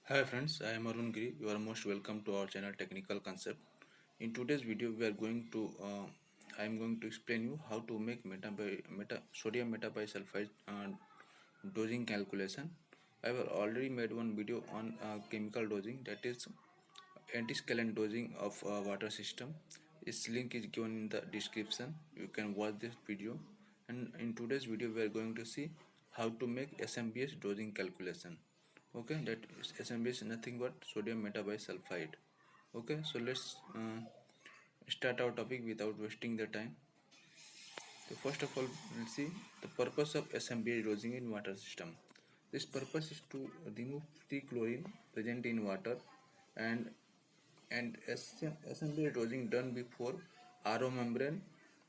Hi friends, I am Arun Giri. You are most welcome to our channel Technical Concept. In today's video, I am going to explain you how to make sodium metabisulfite dosing calculation. I have already made one video on chemical dosing, that is antiscalant dosing of water system. Its link is given in the description. You can watch this video. And in today's video, we are going to see how to make SMBS dosing calculation. Okay, that SMBS is nothing but sodium metabisulfite. Okay, so let's start our topic without wasting the time. So first of all, we'll see the purpose of SMBS dosing in water system. This purpose is to remove free chlorine present in water and assembly dosing done before RO membrane.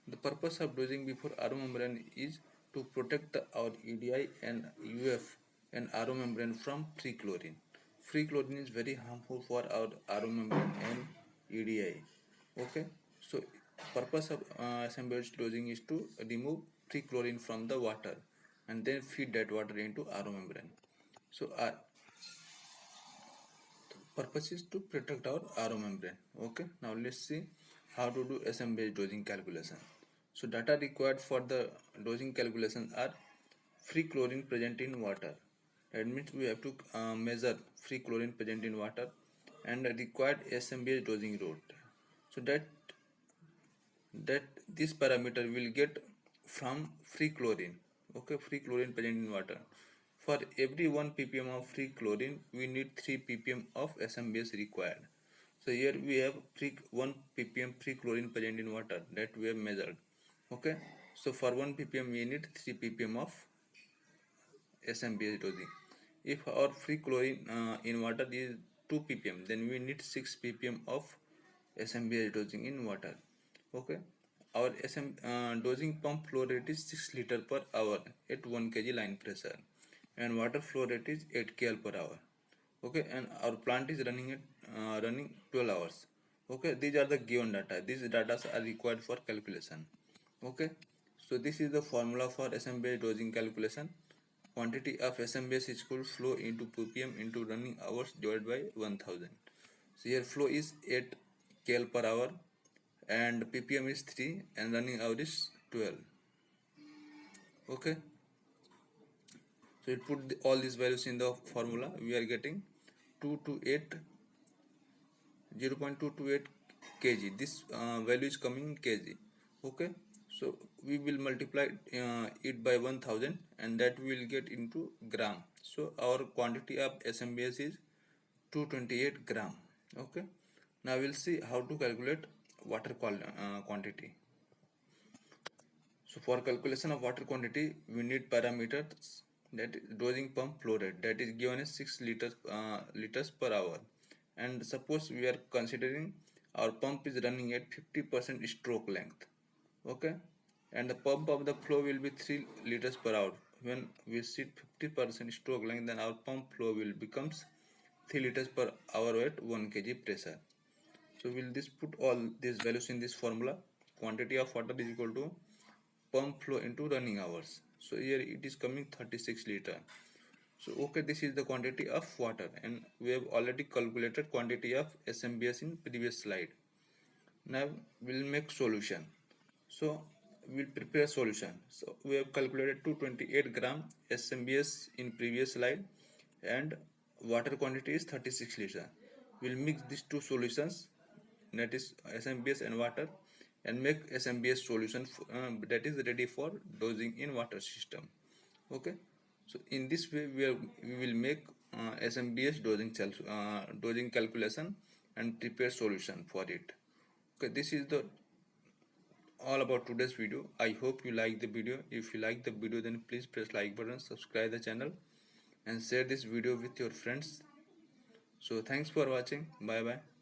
The purpose of dosing before RO membrane is to protect our EDI and UF and RO membrane from free chlorine. Free chlorine is very harmful for our RO membrane and EDI. Okay, so purpose of assemblage dosing is to remove free chlorine from the water and then feed that water into RO membrane. So purpose is to protect our RO membrane. Okay, now let's see how to do SM based dosing calculation. So data required for the dosing calculation are free chlorine present in water. That means we have to measure free chlorine present in water and required SM based dosing rate. So that this parameter will get from free chlorine. Okay, free chlorine present in water. For every 1 ppm of free chlorine we need 3 ppm of SMBS required. So here we have 1 ppm free chlorine present in water that we have measured. Okay, so for 1 ppm we need 3 ppm of SMBS dosing. If our free chlorine in water is 2 ppm, then we need 6 ppm of SMBS dosing in water. Okay, our dosing pump flow rate is 6 liter per hour at 1 kg line pressure, and water flow rate is 8 kl per hour. Okay, and our plant is running 12 hours. Okay, these are the given data. These data are required for calculation. Okay, so this is the formula for SMBS dosing calculation. Quantity of SMBS is equal flow into ppm into running hours divided by 1000. So here flow is 8 kl per hour and ppm is 3 and running hour is 12. Okay, so we put all these values in the formula. We are getting 228 0.228 kg. This value is coming in kg. Okay, so we will multiply it by 1000 and that we will get into gram. So our quantity of SMBS is 228 gram. Okay, now we'll see how to calculate water quantity. So for calculation of water quantity, we need parameters, that is dosing pump flow rate, that is given as 6 liters per hour. And suppose we are considering our pump is running at 50% stroke length. Okay, and the pump of the flow will be 3 liters per hour. When we see 50% stroke length, then our pump flow will becomes 3 liters per hour at 1 kg pressure. So we'll just put all these values in this formula. Quantity of water is equal to pump flow into running hours. So here it is coming 36 liter. So okay, this is the quantity of water and we have already calculated quantity of SMBS in previous slide. Now we'll make solution. So we'll prepare solution. So we have calculated 228 gram SMBS in previous slide and water quantity is 36 liter. We'll mix these two solutions, that is SMBS and water, and make SMBS solution that is ready for dosing in water system. Okay, so in this way we will make SMBS dosing calculation and prepare solution for it. Okay, this is the all about today's video. I hope you like the video. If you like the video, then please press like button, subscribe the channel and share this video with your friends. So thanks for watching. Bye bye.